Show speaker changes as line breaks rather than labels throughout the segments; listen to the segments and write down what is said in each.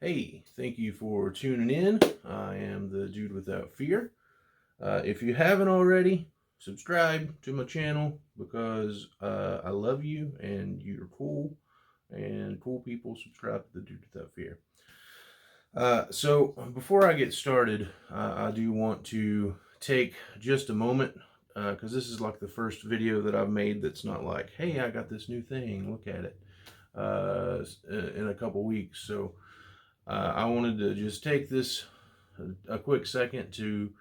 Hey, thank you for tuning in. I am the Dude Without Fear. If you haven't already, subscribe to my channel because I love you and you're cool. And cool people subscribe to the Dude Without Fear. So before I get started, I do want to take just a moment because this is like the first video that I've made that's not like, hey, I got this new thing, look at it, in a couple weeks. So I wanted to just take this a quick second to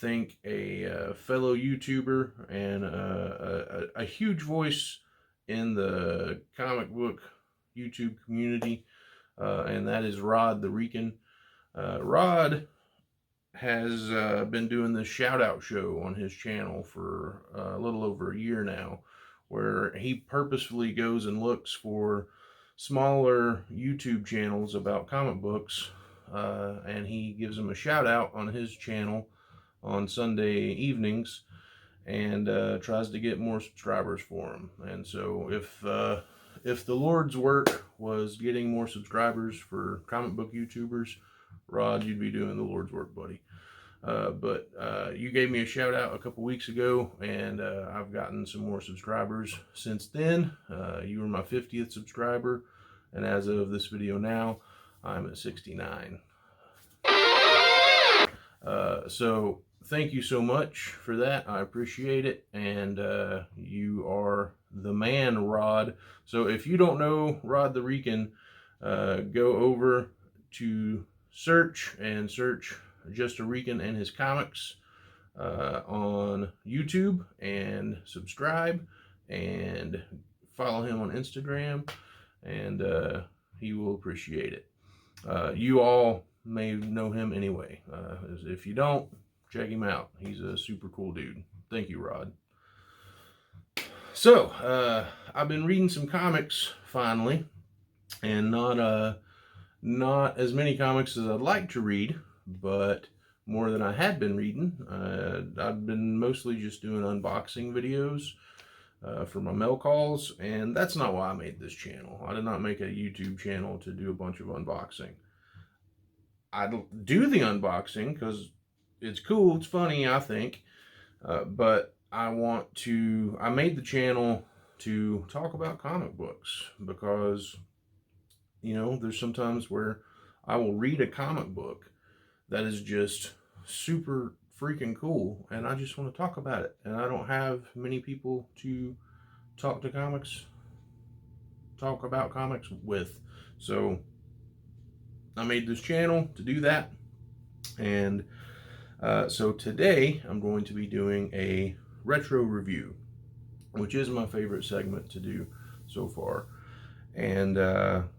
thank a fellow YouTuber and a huge voice in the comic book YouTube community, and that is Rod the Rican. Rod has been doing this shout out show on his channel for a little over a year now, where he purposefully goes and looks for smaller YouTube channels about comic books, and he gives them a shout out on his channel on Sunday evenings, and tries to get more subscribers for them. And so if the Lord's work was getting more subscribers for comic book YouTubers, Rod, you'd be doing the Lord's work, buddy. But you gave me a shout out a couple weeks ago, and I've gotten some more subscribers since then. You were my 50th subscriber, and as of this video now, I'm at 69. So thank you so much for that. I appreciate it, and you are the man, Rod. So if you don't know Rod the Rican, go over to search Just a Rican and his comics on YouTube, and subscribe and follow him on Instagram, and he will appreciate it. You all may know him anyway. If you don't, check him out. He's a super cool dude. Thank you, Rod. So I've been reading some comics finally, and not as many comics as I'd like to read, but more than I had been reading. I've been mostly just doing unboxing videos for my mail calls, and that's not why I made this channel. I did not make a YouTube channel to do a bunch of unboxing. I do the unboxing because it's cool, it's funny, I think, but I made the channel to talk about comic books because, you know, there's sometimes where I will read a comic book that is just super freaking cool, and I just want to talk about it, and I don't have many people to talk about comics with. So I made this channel to do that, and so today I'm going to be doing a retro review, which is my favorite segment to do so far. And I'm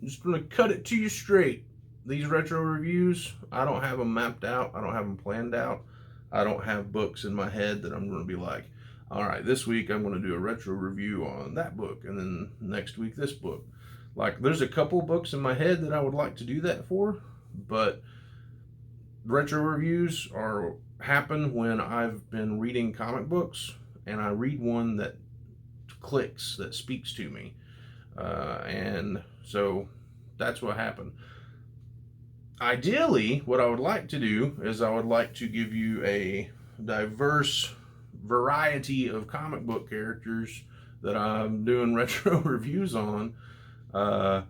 just going to cut it to you straight. These retro reviews, I don't have them mapped out. I don't have them planned out. I don't have books in my head that I'm going to be like, all right, this week I'm going to do a retro review on that book, and then next week this book. Like, there's a couple books in my head that I would like to do that for, but retro reviews happen when I've been reading comic books and I read one that clicks, that speaks to me, and so that's what happened. Ideally, what I would like to do is I would like to give you a diverse variety of comic book characters that I'm doing retro reviews on. But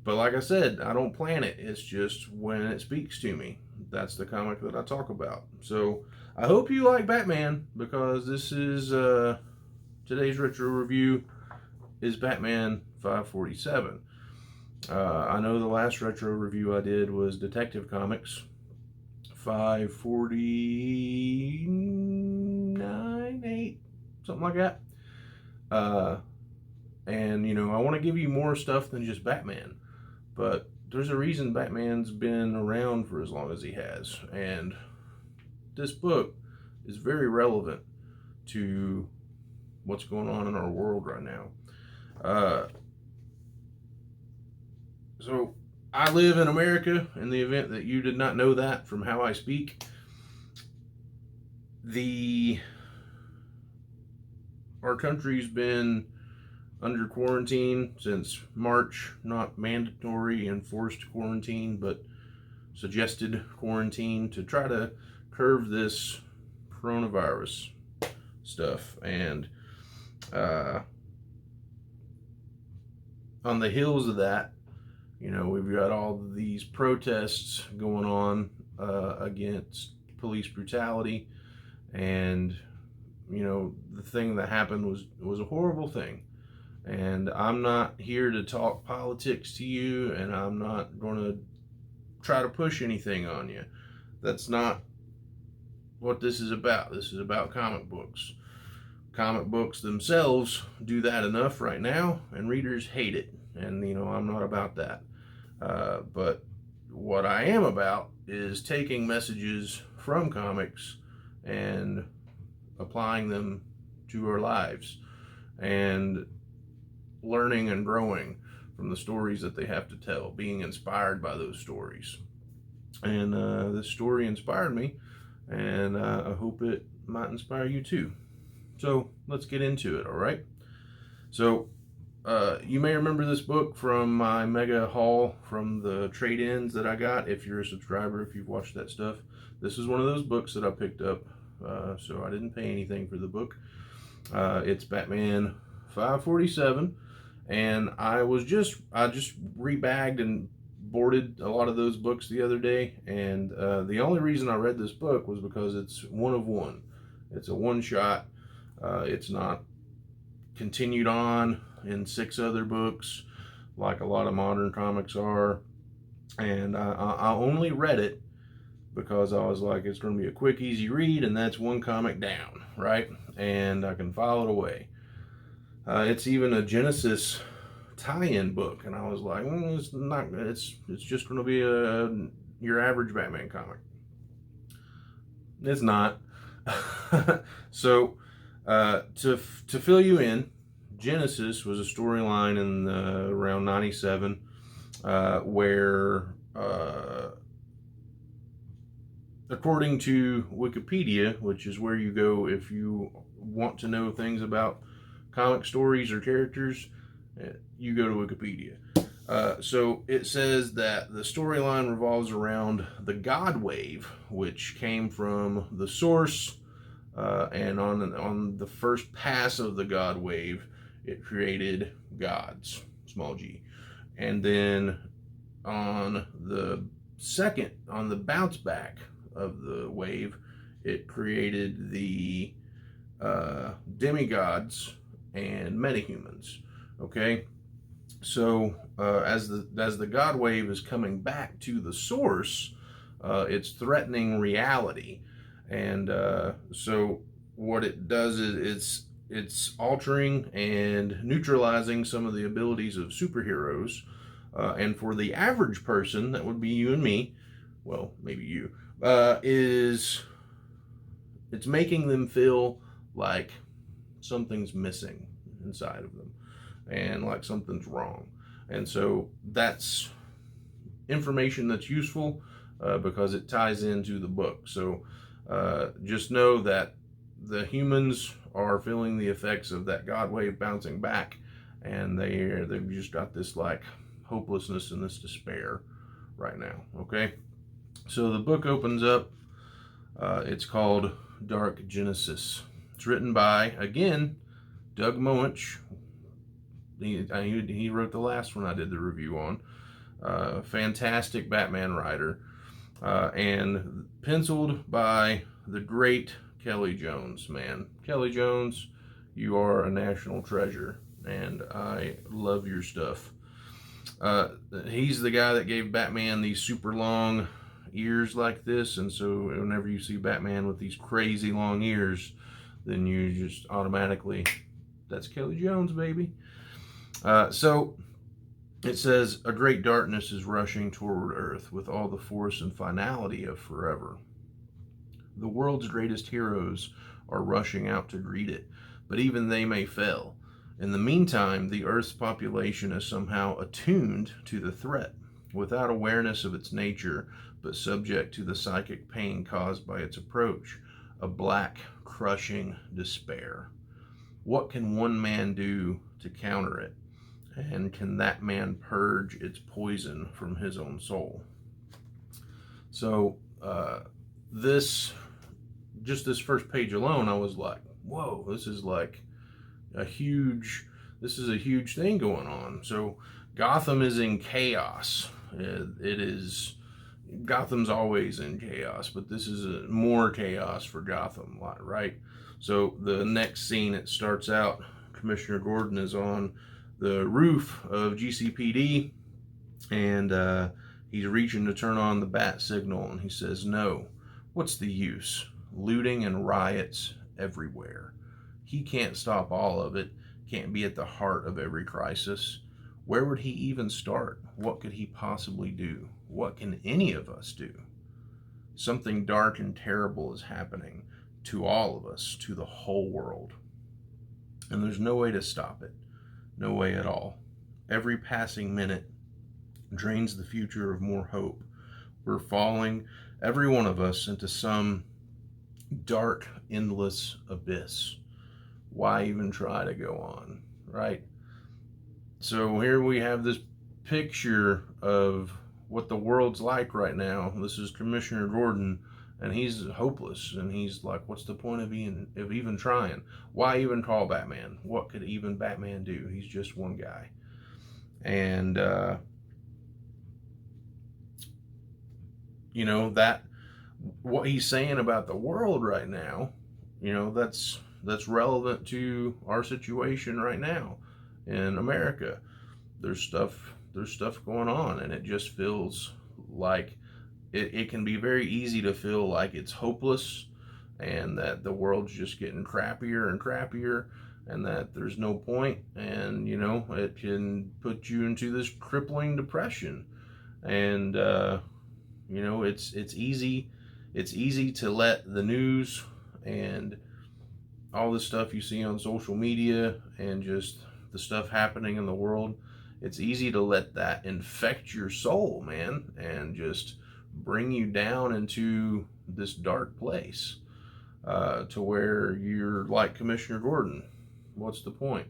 like I said, I don't plan it. It's just when it speaks to me. That's the comic that I talk about. So I hope you like Batman, because this is today's retro review is Batman 547. I know the last retro review I did was Detective Comics 549, 8, something like that. And, you know, I want to give you more stuff than just Batman. But there's a reason Batman's been around for as long as he has. And this book is very relevant to what's going on in our world right now. So I live in America, in the event that you did not know that from how I speak. Our country's been under quarantine since March. Not mandatory enforced quarantine, but suggested quarantine to try to curb this coronavirus stuff. And on the heels of that, you know, we've got all these protests going on against police brutality, and you know, the thing that happened was a horrible thing. And I'm not here to talk politics to you, and I'm not going to try to push anything on you. That's not what this is about. This is about comic books. Comic books themselves do that enough right now, and readers hate it. And, you know, I'm not about that. But what I am about is taking messages from comics and applying them to our lives and learning and growing from the stories that they have to tell, being inspired by those stories. And this story inspired me, and I hope it might inspire you too. So let's get into it, all right? So you may remember this book from my mega haul from the trade-ins that I got. If you're a subscriber, if you've watched that stuff, this is one of those books that I picked up, so I didn't pay anything for the book. It's Batman 547, and I just rebagged and boarded a lot of those books the other day, and the only reason I read this book was because it's one of one. It's a one-shot. It's not continued on in 6 other books like a lot of modern comics are, and I only read it because I was like, it's going to be a quick, easy read, and that's one comic down, right? And I can file it away. It's even a Genesis tie-in book, and I was like, it's not. It's just going to be your average Batman comic. It's not. So to fill you in, Genesis was a storyline in around '97 where, according to Wikipedia, which is where you go if you want to know things about comic stories or characters, you go to Wikipedia. So it says that the storyline revolves around the God Wave, which came from the source, and on the first pass of the God Wave, it created gods, small g. And then on the bounce back of the wave, it created the demigods and metahumans. Okay, so as the God Wave is coming back to the source, it's threatening reality, and so what it does is it's altering and neutralizing some of the abilities of superheroes, and for the average person, that would be you and me, well, maybe you, it's making them feel like something's missing inside of them and like something's wrong. And so that's information that's useful because it ties into the book. So just know that the humans are feeling the effects of that God Wave bouncing back, and they've just got this like hopelessness and this despair right now. Okay, so the book opens up. It's called Dark Genesis. It's written by, again, Doug Moench. He wrote the last one I did the review on. Fantastic Batman writer, and penciled by the great Kelley Jones. Man, Kelley Jones, you are a national treasure, and I love your stuff. He's the guy that gave Batman these super long ears like this, and so whenever you see Batman with these crazy long ears, then you just automatically, that's Kelley Jones, baby. So it says, a great darkness is rushing toward Earth with all the force and finality of forever. The world's greatest heroes are rushing out to greet it, but even they may fail. In the meantime, the Earth's population is somehow attuned to the threat, without awareness of its nature, but subject to the psychic pain caused by its approach, a black, crushing despair. What can one man do to counter it? And can that man purge its poison from his own soul? So this first page alone, I was like, whoa, this is a huge thing going on. So Gotham is in chaos. Gotham's always in chaos, but this is more chaos for Gotham, right? So the next scene, it starts out, Commissioner Gordon is on the roof of GCPD, and he's reaching to turn on the bat signal, and he says, no, what's the use? Looting and riots everywhere. He can't stop all of it, can't be at the heart of every crisis. Where would he even start? What could he possibly do? What can any of us do? Something dark and terrible is happening to all of us, to the whole world. And there's no way to stop it. No way at all. Every passing minute drains the future of more hope. We're falling, every one of us, into some dark, endless abyss. Why even try to go on, right? So here we have this picture of what the world's like right now. This is Commissioner Gordon, and he's hopeless, and he's like, what's the point of even trying? Why even call Batman? What could even Batman do? He's just one guy. And you know, that what he's saying about the world right now, you know, that's relevant to our situation right now in America. There's stuff going on, and it just feels like it can be very easy to feel like it's hopeless, and that the world's just getting crappier and crappier, and that there's no point, and you know, it can put you into this crippling depression. And you know, it's easy to let the news and all the stuff you see on social media and just the stuff happening in the world, it's easy to let that infect your soul, man, and just bring you down into this dark place, to where you're like Commissioner Gordon. What's the point?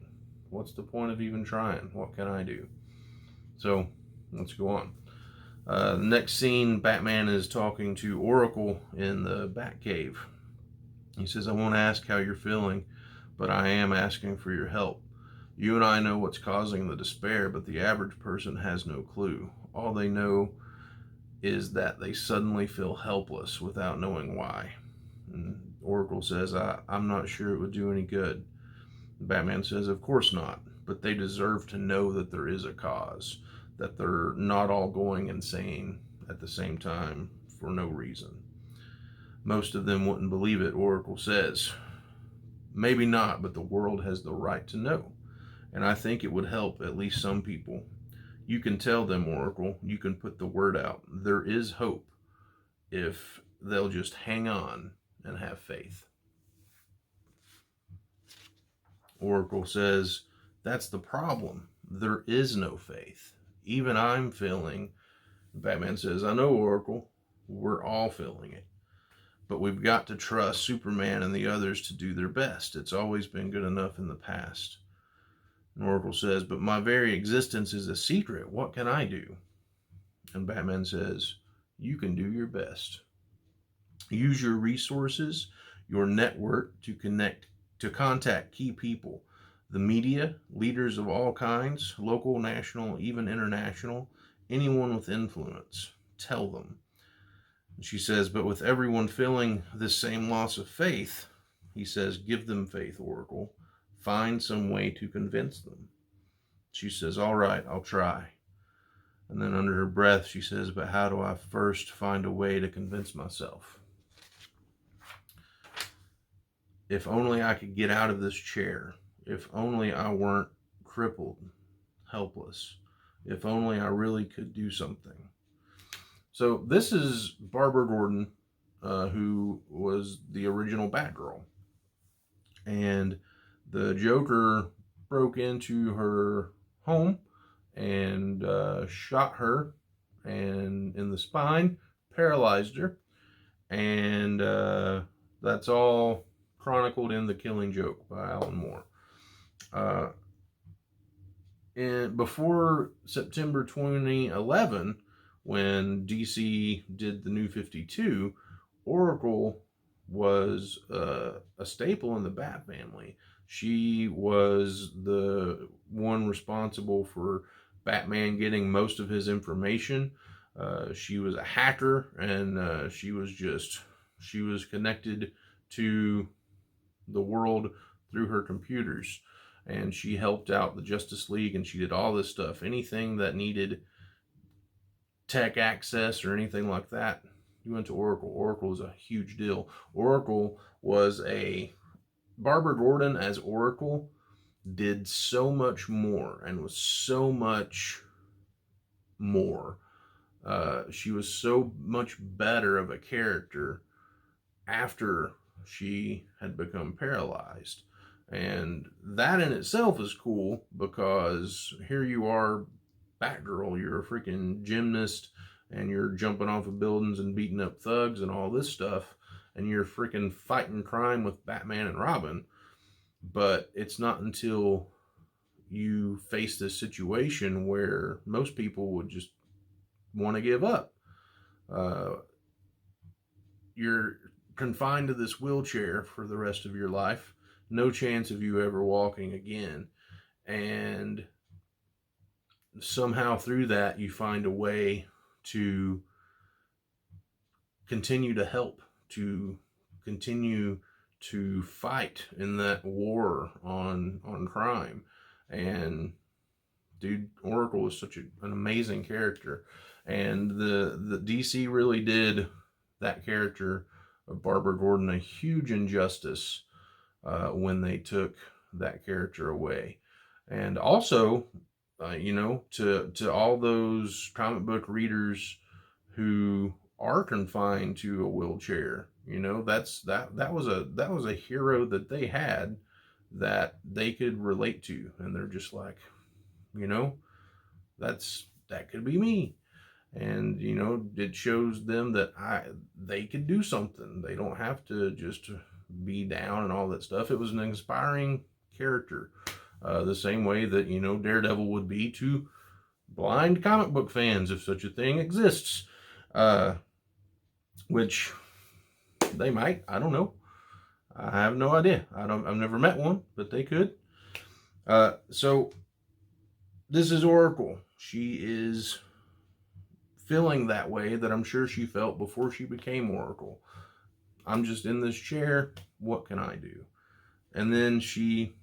What's the point of even trying? What can I do? So let's go on. The next scene, Batman is talking to Oracle in the Batcave. He says, I won't ask how you're feeling, but I am asking for your help. You and I know what's causing the despair, but the average person has no clue. All they know is that they suddenly feel helpless without knowing why. And Oracle says, I'm not sure it would do any good. Batman says, of course not, but they deserve to know that there is a cause, that they're not all going insane at the same time for no reason. Most of them wouldn't believe it, Oracle says. Maybe not, but the world has the right to know. And I think it would help at least some people. You can tell them, Oracle. You can put the word out. There is hope if they'll just hang on and have faith. Oracle says, that's the problem. There is no faith. Even I'm feeling. Batman says, I know, Oracle. We're all feeling it. But we've got to trust Superman and the others to do their best. It's always been good enough in the past. And Oracle says, but my very existence is a secret. What can I do? And Batman says, you can do your best. Use your resources, your network to contact key people, the media, leaders of all kinds, local, national, even international, anyone with influence. Tell them. And she says, but with everyone feeling this same loss of faith, he says, give them faith, Oracle. Find some way to convince them. She says, all right, I'll try. And then under her breath, she says, but how do I first find a way to convince myself? If only I could get out of this chair. If only I weren't crippled, helpless. If only I really could do something. So this is Barbara Gordon, who was the original Batgirl. And the Joker broke into her home and shot her and in the spine, paralyzed her. And that's all chronicled in The Killing Joke by Alan Moore. before September 2011, when DC did the New 52, Oracle was a staple in the Bat family. She was the one responsible for Batman getting most of his information. She was a hacker, and she was connected to the world through her computers, and she helped out the Justice League, and she did all this stuff. Anything that needed tech access or anything like that, you went to Oracle. Oracle was a huge deal. Oracle was Barbara Gordon as Oracle did so much more and was so much more. She was so much better of a character after she had become paralyzed. And that in itself is cool, because here you are, Batgirl, you're a freaking gymnast, and you're jumping off of buildings and beating up thugs and all this stuff, and you're freaking fighting crime with Batman and Robin. But it's not until you face this situation where most people would just want to give up. You're confined to this wheelchair for the rest of your life. No chance of you ever walking again. And somehow through that, you find a way to continue to help, to continue to fight in that war on crime. And dude, Oracle is such an amazing character. And the DC really did that character of Barbara Gordon a huge injustice when they took that character away. And also, to all those comic book readers who are confined to a wheelchair, that was a hero that they had that they could relate to, and they're just like, that could be me. And it shows them that they could do something. They don't have to just be down and all that stuff. It was an inspiring character, the same way that Daredevil would be to blind comic book fans, if such a thing exists, which they might. I don't know. I have no idea. I've never met one, but they could. So this is Oracle. She is feeling that way that I'm sure she felt before she became Oracle. I'm just in this chair. What can I do? And then she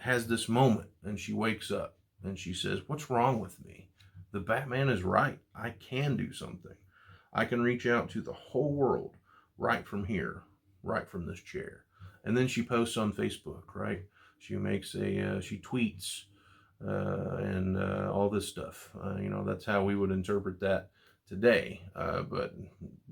has this moment, and she wakes up and she says, what's wrong with me? The Batman is right. I can do something. I can reach out to the whole world right from here, right from this chair. And then she posts on Facebook, right? She makes she tweets, and all this stuff. That's how we would interpret that today. But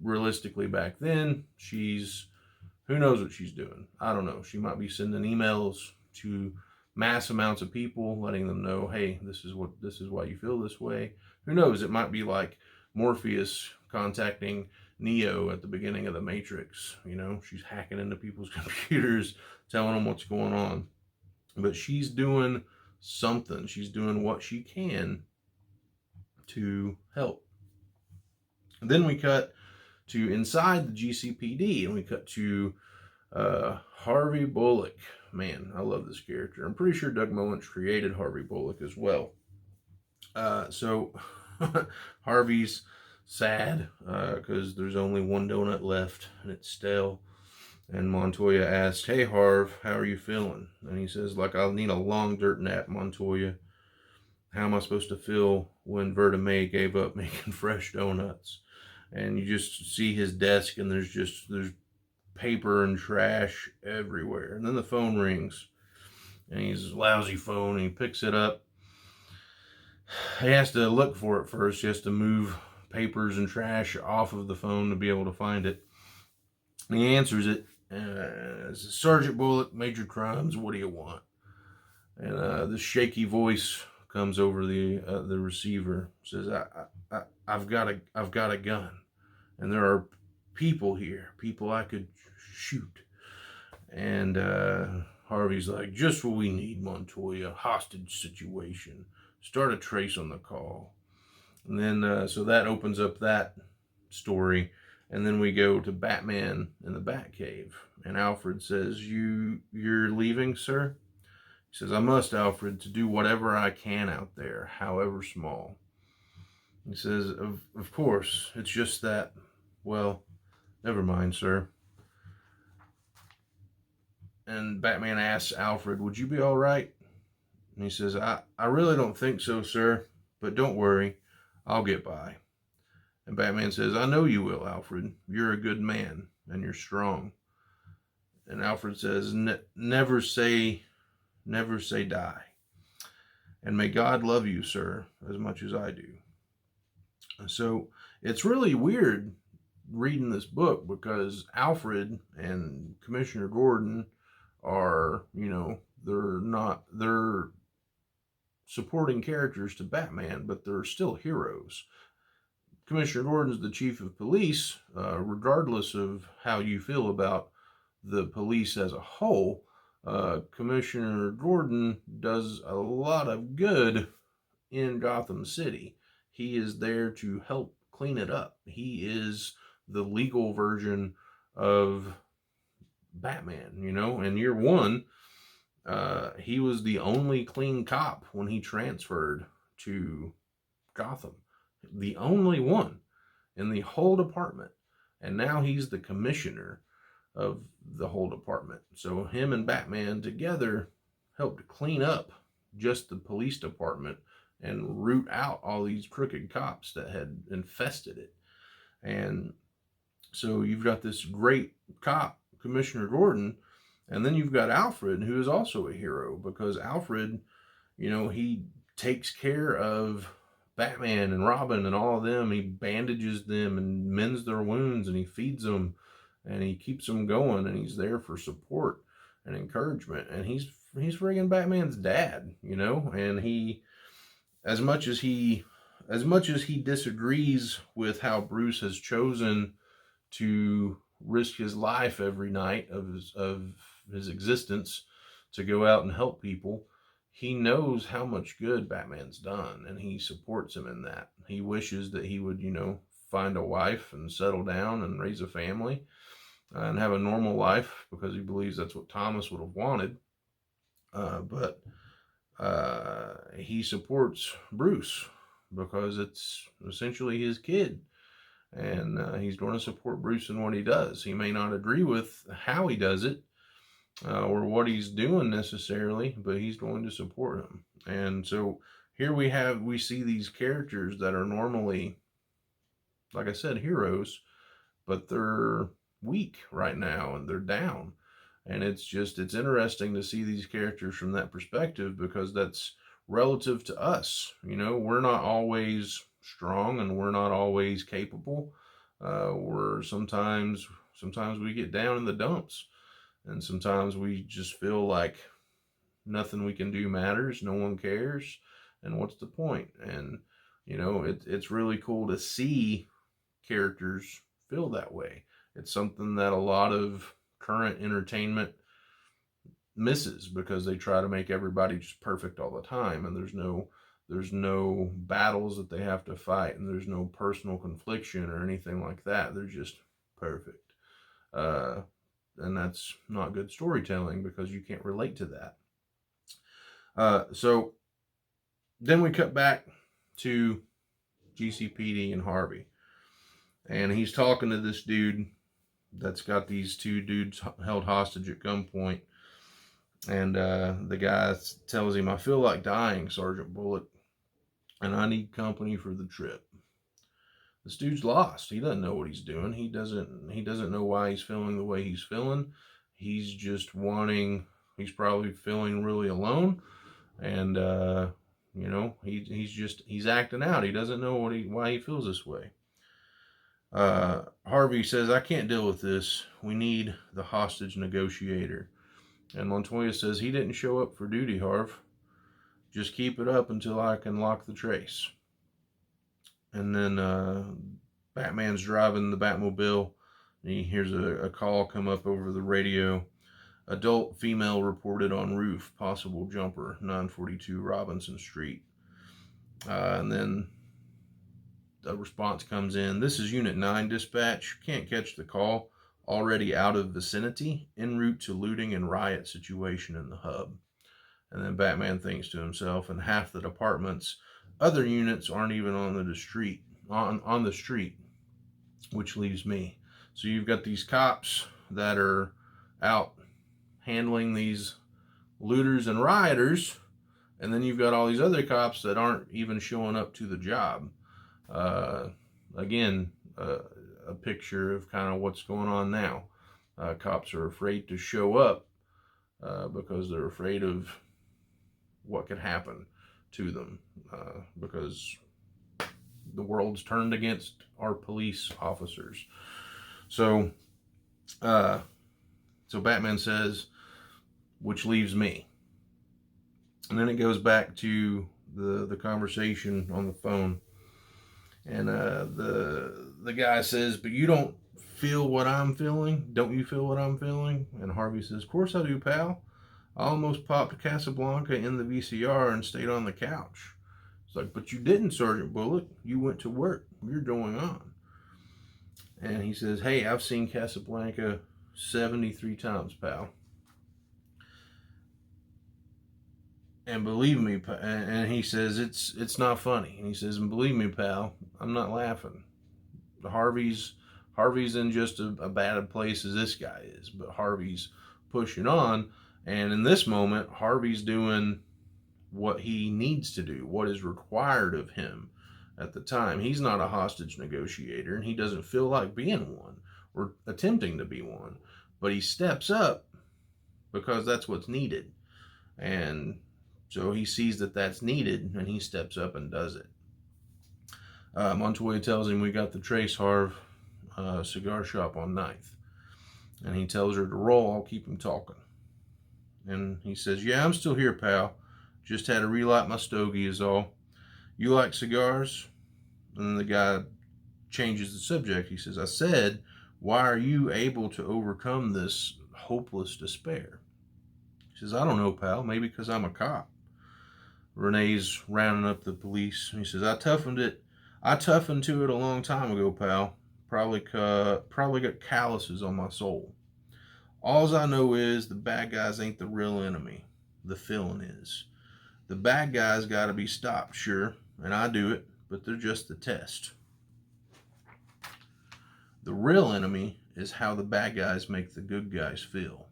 realistically, back then, who knows what she's doing? I don't know. She might be sending emails to mass amounts of people, letting them know, hey, this is why you feel this way. Who knows? It might be like Morpheus contacting Neo at the beginning of the Matrix. She's hacking into people's computers, telling them what's going on. But she's doing something. She's doing what she can to help. And then we cut to inside the GCPD, and we cut to Harvey Bullock. Man, I love this character. I'm pretty sure Doug Moench created Harvey Bullock as well. So Harvey's sad because there's only one donut left, and it's stale. And Montoya asked, hey, Harv, how are you feeling? And he says, like, I'll need a long dirt nap, Montoya. How am I supposed to feel when Verta May gave up making fresh donuts? And you just see his desk, and there's paper and trash everywhere. And then the phone rings, and he's a lousy phone, and he picks it up. He has to look for it first. He has to move papers and trash off of the phone to be able to find it. And he answers it. Sergeant Bullock, Major Crimes, what do you want? And this shaky voice comes over the receiver. Says, I've got a gun, and there are people here, people I could shoot. And Harvey's like, just what we need, Montoya. Hostage situation. Start a trace on the call. And then, so that opens up that story. And then we go to Batman in the Batcave. And Alfred says, you're leaving, sir? He says, I must, Alfred, to do whatever I can out there, however small. He says, of course, it's just that, well, never mind, sir. And Batman asks Alfred, would you be all right? And he says, I really don't think so, sir, but don't worry, I'll get by. And Batman says, I know you will, Alfred. You're a good man, and you're strong. And Alfred says, never say die. And may God love you, sir, as much as I do. So it's really weird reading this book because Alfred and Commissioner Gordon are, they're supporting characters to Batman, but they're still heroes. Commissioner Gordon's the chief of police, regardless of how you feel about the police as a whole. Commissioner Gordon does a lot of good in Gotham City. He is there to help clean it up. He is the legal version of Batman, In year one, he was the only clean cop when he transferred to Gotham. The only one in the whole department. And now he's the commissioner of the whole department. So him and Batman together helped clean up just the police department and root out all these crooked cops that had infested it. And so you've got this great cop, Commissioner Gordon, and then you've got Alfred, who is also a hero, because Alfred, he takes care of Batman and Robin and all of them. He bandages them and mends their wounds, and he feeds them, and he keeps them going, and he's there for support and encouragement. And he's friggin' Batman's dad, and he, as much as he disagrees with how Bruce has chosen to risk his life every night of his existence to go out and help people, he knows how much good Batman's done, and he supports him in that. He wishes that he would, find a wife and settle down and raise a family and have a normal life, because he believes that's what Thomas would have wanted. But he supports Bruce because it's essentially his kid. And he's going to support Bruce in what he does. He may not agree with how he does it or what he's doing necessarily, but he's going to support him. And so here we see these characters that are normally, like I said, heroes, but they're weak right now and they're down. And it's interesting to see these characters from that perspective, because that's relative to us. We're not always strong and we're not always capable. We're sometimes we get down in the dumps, and sometimes we just feel like nothing we can do matters, no one cares, and what's the point? And it's really cool to see characters feel that way. It's something that a lot of current entertainment misses, because they try to make everybody just perfect all the time, and there's no battles that they have to fight, and there's no personal confliction or anything like that. They're just perfect. And that's not good storytelling, because you can't relate to that. So then we cut back to GCPD and Harvey. And he's talking to this dude that's got these two dudes held hostage at gunpoint. And the guy tells him, I feel like dying, Sergeant Bullock, and I need company for the trip. This dude's lost. He doesn't know what he's doing. He doesn't know why he's feeling the way he's feeling. He's just he's probably feeling really alone. And, he's acting out. He doesn't know why he feels this way. Harvey says, I can't deal with this. We need the hostage negotiator. And Montoya says, he didn't show up for duty, Harv. Just keep it up until I can lock the trace. And then Batman's driving the Batmobile, and he hears a call come up over the radio. adult female reported on roof, possible jumper, 942 Robinson Street. And then the response comes in. This is Unit 9 dispatch. Can't catch the call. Already out of vicinity. En route to looting and riot situation in the hub. And then Batman thinks to himself, and half the department's other units aren't even on the street, on the street, which leaves me. So you've got these cops that are out handling these looters and rioters, and then you've got all these other cops that aren't even showing up to the job. Again, a picture of kind of what's going on now. Cops are afraid to show up because they're afraid of what could happen to them, because the world's turned against our police officers. So Batman says, which leaves me. And then it goes back to the conversation on the phone. And the guy says, but you don't feel what I'm feeling? Don't you feel what I'm feeling? And Harvey says, of course I do, pal. I almost popped Casablanca in the VCR and stayed on the couch. It's like, but you didn't, Sergeant Bullock. You went to work. You're going on. And he says, hey, I've seen Casablanca 73 times, pal. And believe me, and he says, it's not funny. And he says, and believe me, pal, I'm not laughing. Harvey's in just a bad place as this guy is, but Harvey's pushing on. And in this moment, Harvey's doing what he needs to do, what is required of him at the time. He's not a hostage negotiator, and he doesn't feel like being one or attempting to be one. But he steps up because that's what's needed. And so he sees that that's needed, and he steps up and does it. Montoya tells him, we got the Trace Harv cigar shop on 9th. And he tells her to roll, I'll keep him talking. And he says, yeah, I'm still here, pal. Just had to relight my stogie is all. You like cigars? And the guy changes the subject. He says, I said, why are you able to overcome this hopeless despair? He says, I don't know, pal. Maybe because I'm a cop. Renee's rounding up the police. He says, I toughened to it a long time ago, pal. Probably got calluses on my soul. Alls I know is the bad guys ain't the real enemy. The villain is. The bad guys got to be stopped, sure, and I do it, but they're just the test. The real enemy is how the bad guys make the good guys feel.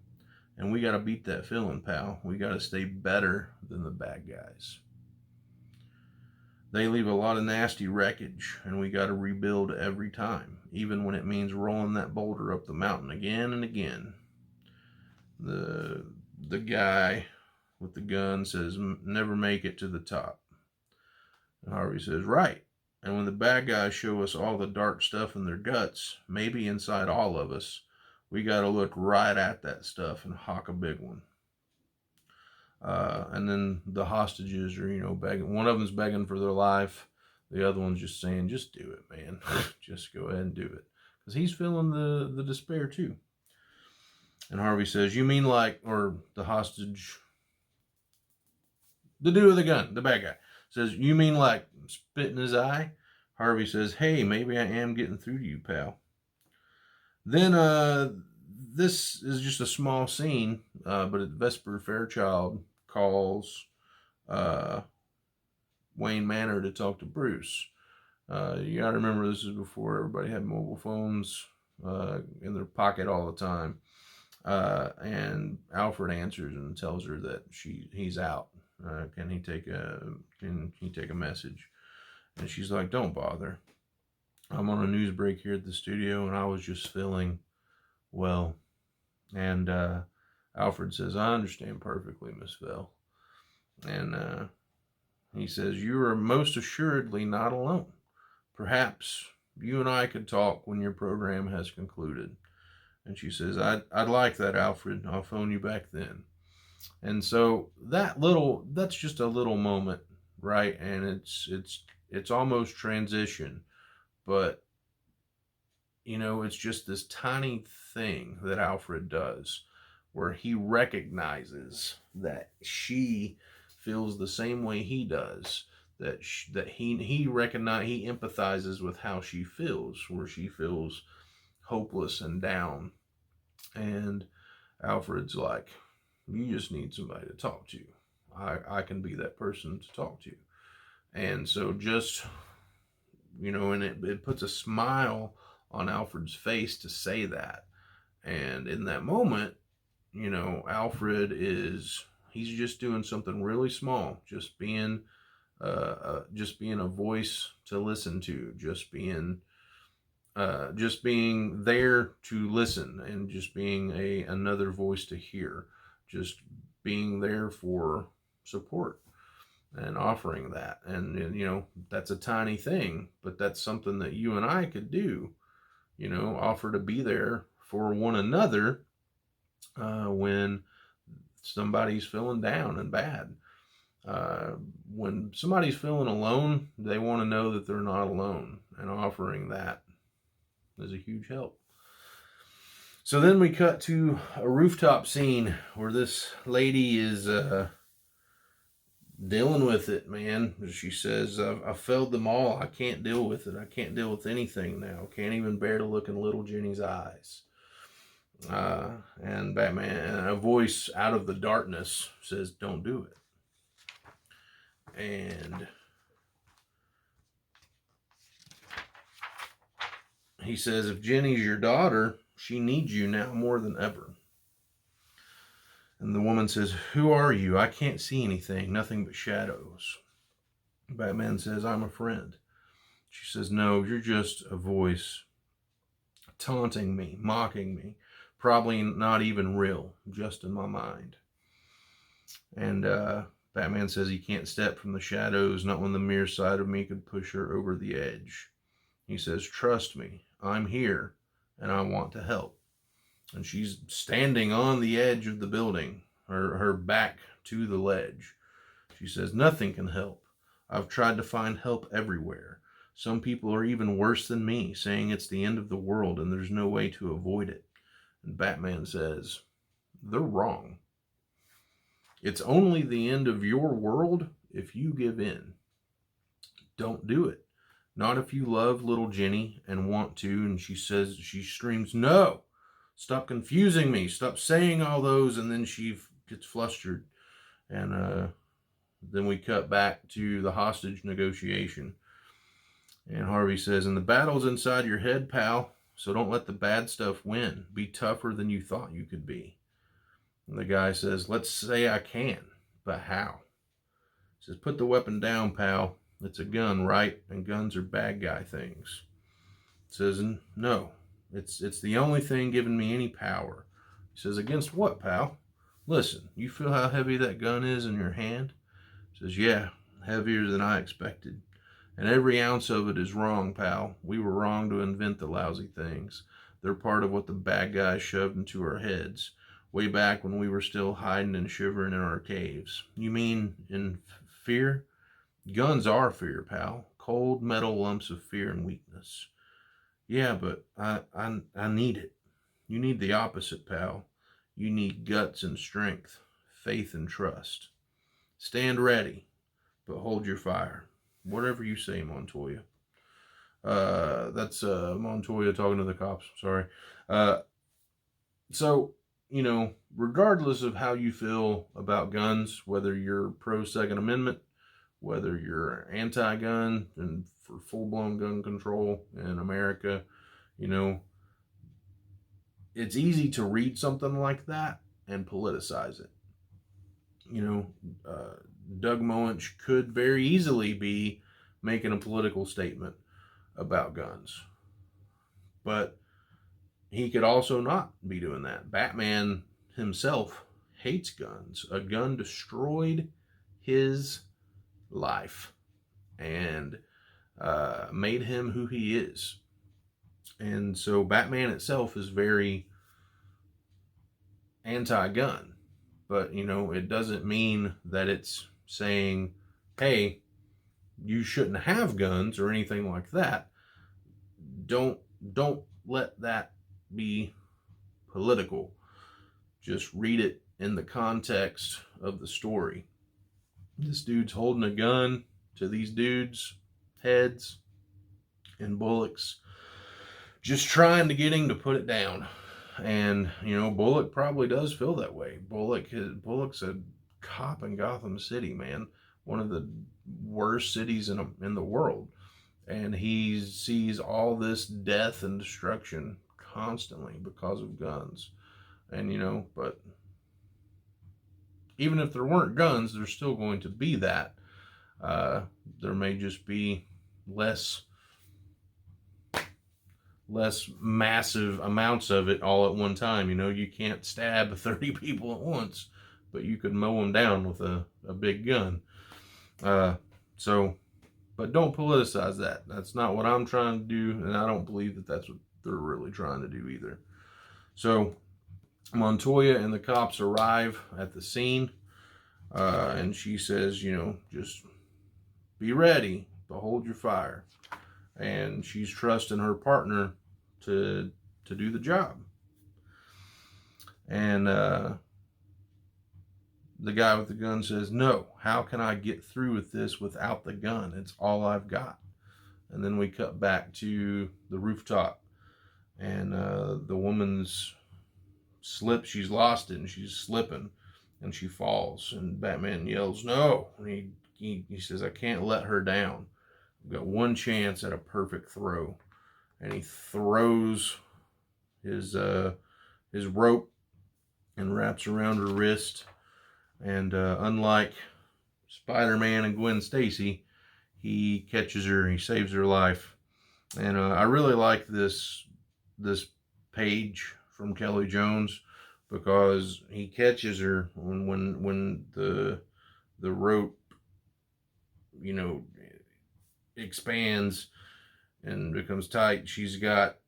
And we got to beat that feeling, pal. We got to stay better than the bad guys. They leave a lot of nasty wreckage, and we got to rebuild every time, even when it means rolling that boulder up the mountain again and again. The guy with the gun says, never make it to the top. And Harvey says, right. And when the bad guys show us all the dark stuff in their guts, maybe inside all of us, we got to look right at that stuff and hawk a big one. And then the hostages are, begging. One of them's begging for their life. The other one's just saying, just do it, man. Just go ahead and do it. Because he's feeling the despair too. And Harvey says, you mean like, or the hostage, the dude with the gun, the bad guy, says, you mean like spit in his eye? Harvey says, hey, maybe I am getting through to you, pal. Then this is just a small scene, but Vesper Fairchild calls Wayne Manor to talk to Bruce. You gotta remember, this is before everybody had mobile phones in their pocket all the time. And Alfred answers and tells her that he's out. Can he take a message? And she's like, don't bother. I'm on a news break here at the studio, and I was just feeling well. And Alfred says, I understand perfectly, Miss Bell. And he says, you are most assuredly not alone. Perhaps you and I could talk when your program has concluded. And she says, I'd like that, Alfred. I'll phone you back then. And so that's just a little moment, right? And it's almost transition, but it's just this tiny thing that Alfred does where he recognizes that she feels the same way he does, that he empathizes with how she feels, where she feels hopeless and down. And Alfred's like, you just need somebody to talk to. I can be that person to talk to. And so just, and it puts a smile on Alfred's face to say that. And in that moment, Alfred he's just doing something really small, just being a voice to listen to, just being there to listen, and just being another voice to hear, just being there for support and offering that. And that's a tiny thing, but that's something that you and I could do, offer to be there for one another when somebody's feeling down and bad. When somebody's feeling alone, they want to know that they're not alone, and offering that is a huge help. So then we cut to a rooftop scene where this lady is dealing with it, man. She says, I failed them all. I can't deal with it. I can't deal with anything now. Can't even bear to look in little Jenny's eyes. And Batman, a voice out of the darkness says, don't do it. And he says, if Jenny's your daughter, she needs you now more than ever. And the woman says, who are you? I can't see anything, nothing but shadows. Batman says, I'm a friend. She says, no, you're just a voice taunting me, mocking me. Probably not even real, just in my mind. And Batman says he can't step from the shadows, not when the mere sight of me could push her over the edge. He says, trust me, I'm here, and I want to help. And she's standing on the edge of the building, her back to the ledge. She says, nothing can help. I've tried to find help everywhere. Some people are even worse than me, saying it's the end of the world and there's no way to avoid it. And Batman says, they're wrong. It's only the end of your world if you give in. Don't do it. Not if you love little Jenny and want to. And she screams, no, stop confusing me. Stop saying all those. And then she gets flustered. And then we cut back to the hostage negotiation. And Harvey says, and the battle's inside your head, pal. So don't let the bad stuff win. Be tougher than you thought you could be. And the guy says, let's say I can, but how? He says, put the weapon down, pal. It's a gun, right? And guns are bad guy things. He says, no, it's the only thing giving me any power. He says, against what, pal? Listen, you feel how heavy that gun is in your hand? He says, yeah, heavier than I expected. And every ounce of it is wrong, pal. We were wrong to invent the lousy things. They're part of what the bad guys shoved into our heads, way back when we were still hiding and shivering in our caves. You mean in fear? Guns are fear, pal. Cold metal lumps of fear and weakness. Yeah, but I need it. You need the opposite, pal. You need guts and strength, faith and trust. Stand ready, but hold your fire. Whatever you say, Montoya. That's Montoya talking to the cops. Sorry. So, regardless of how you feel about guns, whether you're pro Second Amendment, whether you're anti-gun and for full-blown gun control in America, it's easy to read something like that and politicize it. Doug Moench could very easily be making a political statement about guns. But he could also not be doing that. Batman himself hates guns. A gun destroyed his life and made him who he is. And so Batman itself is very anti-gun. But, it doesn't mean that it's saying, hey, you shouldn't have guns or anything like that. Don't let that be political. just read it in the context of the story. This dude's holding a gun to these dudes' heads, and Bullock's just trying to get him to put it down. And, you know, Bullock probably does feel that way. Bullock's a cop in Gotham City, man. One of the worst cities in the world. And he sees all this death and destruction constantly because of guns. And, you know, but even if there weren't guns, there's still going to be that. There may just be less massive amounts of it all at one time. You know, you can't stab 30 people at once, but you could mow them down with a big gun. But don't politicize that. That's not what I'm trying to do, and I don't believe that that's what they're really trying to do either. So Montoya and the cops arrive at the scene, and she says, you know, just be ready to hold your fire. And she's trusting her partner to do the job. And the guy with the gun says, no, how can I get through with this without the gun? It's all I've got. And then we cut back to the rooftop, and the woman's slipped. She's lost it, and she's slipping, and she falls, and Batman yells, no. And he says, I can't let her down. I've got one chance at a perfect throw. And he throws his rope and wraps around her wrist. And unlike Spider-Man and Gwen Stacy, he catches her and he saves her life. And I really like this page from Kelley Jones, because he catches her when the rope, you know, expands and becomes tight. She's got,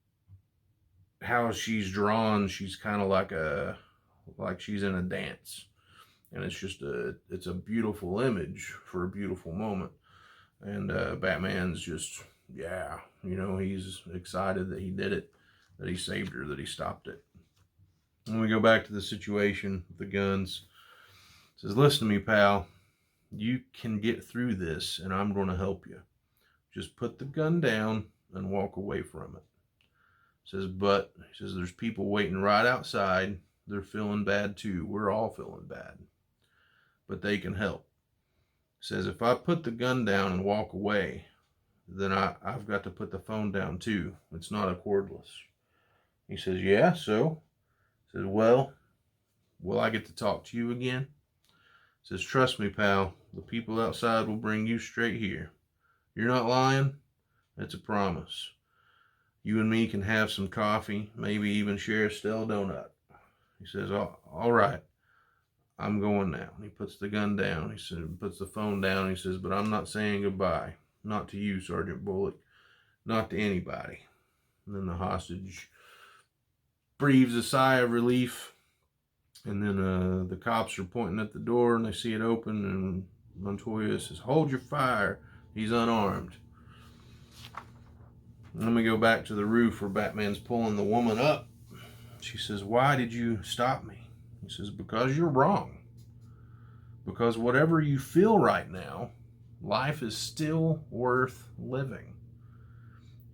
how she's drawn, she's kind of like she's in a dance. And it's just it's a beautiful image for a beautiful moment. And Batman's just, yeah, you know, he's excited that he did it, that he saved her, that he stopped it. And we go back to the situation with the guns. It says, listen to me, pal. You can get through this, and I'm going to help you. Just put the gun down and walk away from it. Says, but, he says, there's people waiting right outside. They're feeling bad too. We're all feeling bad. But they can help. Says, if I put the gun down and walk away, then I've got to put the phone down too. It's not a cordless. He says, yeah, so? Says, well, will I get to talk to you again? Says, trust me, pal. The people outside will bring you straight here. You're not lying? That's a promise. You and me can have some coffee, maybe even share a stale donut. He says, all right, I'm going now. He puts the gun down. He says, puts the phone down. He says, but I'm not saying goodbye. Not to you, Sergeant Bullock. Not to anybody. And then the hostage breathes a sigh of relief. And then the cops are pointing at the door, and they see it open, and Montoya says, hold your fire. He's unarmed. And then we go back to the roof where Batman's pulling the woman up. She says, why did you stop me? He says, because you're wrong. Because whatever you feel right now, life is still worth living.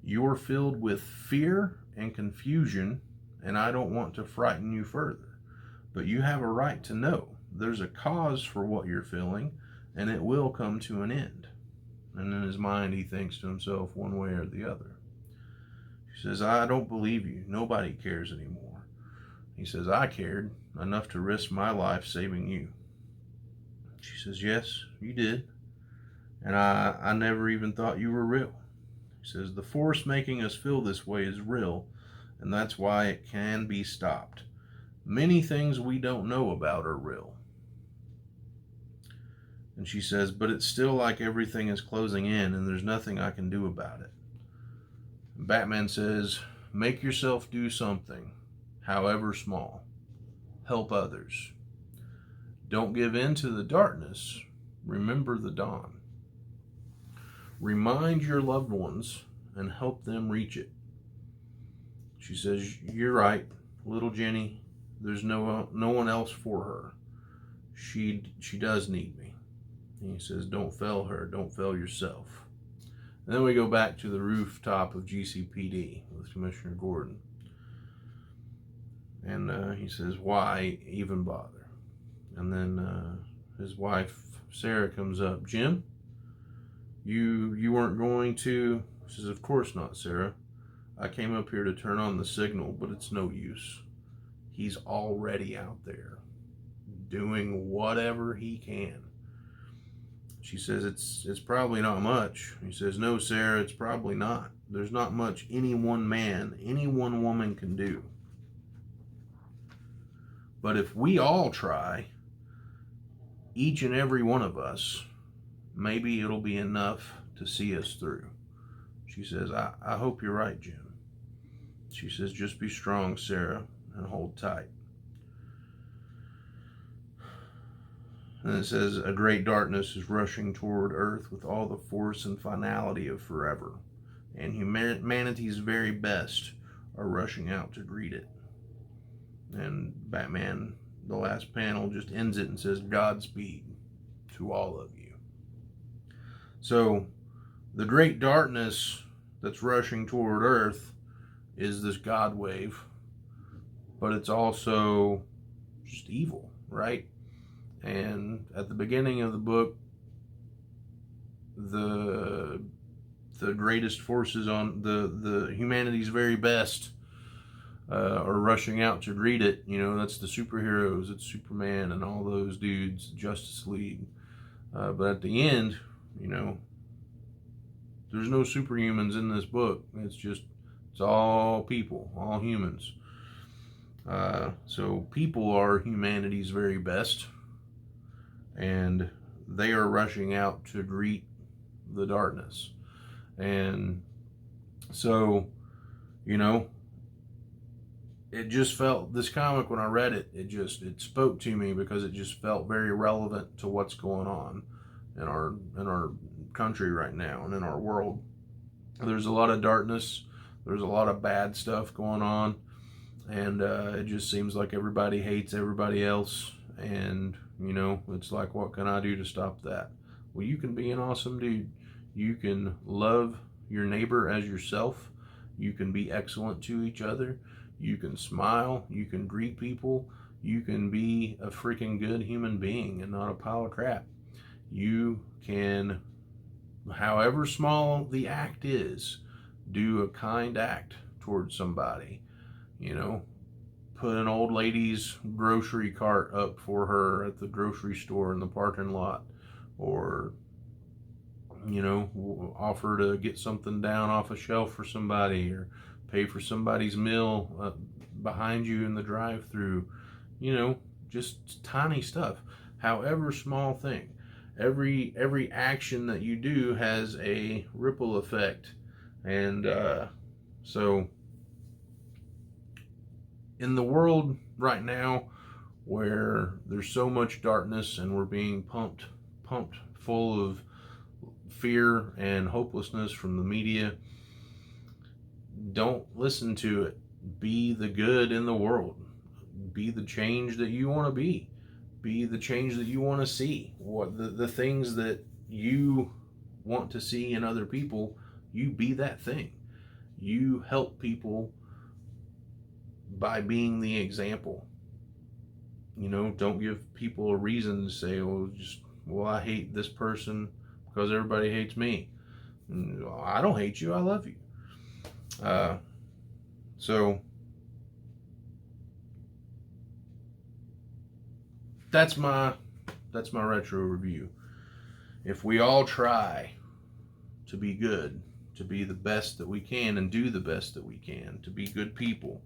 You're filled with fear and confusion, and I don't want to frighten you further. But you have a right to know there's a cause for what you're feeling, and it will come to an end. And in his mind, he thinks to himself one way or the other. She says, I don't believe you. Nobody cares anymore. He says, I cared enough to risk my life saving you. She says, yes, you did. And I never even thought you were real. He says, the force making us feel this way is real, and that's why it can be stopped. Many things we don't know about are real. And she says, but it's still like everything is closing in and there's nothing I can do about it. And Batman says, make yourself do something, however small. Help others. Don't give in to the darkness. Remember the dawn. Remind your loved ones and help them reach it. She says, you're right, little Jenny. there's no one else for her. She does need me. And he says, don't fail her, don't fail yourself. And then we go back to the rooftop of GCPD with Commissioner Gordon. And he says, why even bother? And then his wife, Sarah, comes up. Jim, you weren't going to? He says, of course not, Sarah. I came up here to turn on the signal, but it's no use. He's already out there doing whatever he can. She says, it's probably not much. He says, no, Sarah, it's probably not. There's not much any one man, any one woman can do. But if we all try, each and every one of us, maybe it'll be enough to see us through. She says, I hope you're right, Jim. She says, just be strong, Sarah, and hold tight. And it says, a great darkness is rushing toward Earth with all the force and finality of forever. And humanity's very best are rushing out to greet it. And Batman, the last panel, just ends it and says, Godspeed to all of you. So, the great darkness that's rushing toward Earth is this God wave, but it's also just evil, right? And at the beginning of the book, the greatest forces on the humanity's very best are rushing out to greet it. You know, that's the superheroes. It's Superman and all those dudes, Justice League. But at the end, you know, there's no superhumans in this book. It's all people, all humans. So people are humanity's very best, and they are rushing out to greet the darkness. And so, you know, it just felt, this comic, when I read it, it spoke to me because it just felt very relevant to what's going on in our country right now and in our world. There's a lot of darkness. There's a lot of bad stuff going on. And it just seems like everybody hates everybody else. And, you know, it's like, what can I do to stop that? Well, you can be an awesome dude. You can love your neighbor as yourself. You can be excellent to each other. You can smile. You can greet people. You can be a freaking good human being and not a pile of crap. You can, however small the act is, do a kind act towards somebody. You know, put an old lady's grocery cart up for her at the grocery store in the parking lot, or, you know, offer to get something down off a shelf for somebody, or pay for somebody's meal behind you in the drive-through. You know, just tiny stuff, however small thing. Every action that you do has a ripple effect. And so in the world right now, where there's so much darkness and we're being pumped full of fear and hopelessness from the media, don't listen to it. Be the good in the world. Be the change that you want to be. Be the change that you want to see. What the things that you want to see in other people, you be that thing. You help people by being the example. You know, don't give people a reason to say, well, I hate this person because everybody hates me. I don't hate you, I love you. So that's my retro review. If we all try to be good, to be the best that we can and do the best that we can, to be good people,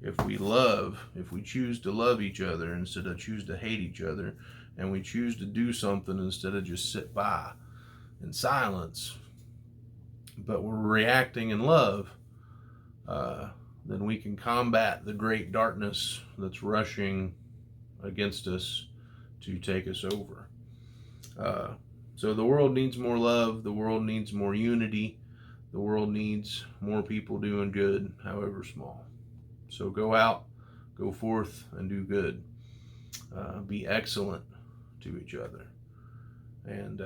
if we choose to love each other instead of choose to hate each other, and we choose to do something instead of just sit by in silence, but we're reacting in love, then we can combat the great darkness that's rushing against us to take us over. So the world needs more love. The world needs more unity. The world needs more people doing good, however small. So go out, Go forth and do good. Be excellent to each other. And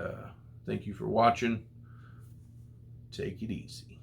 thank you for watching. Take it easy.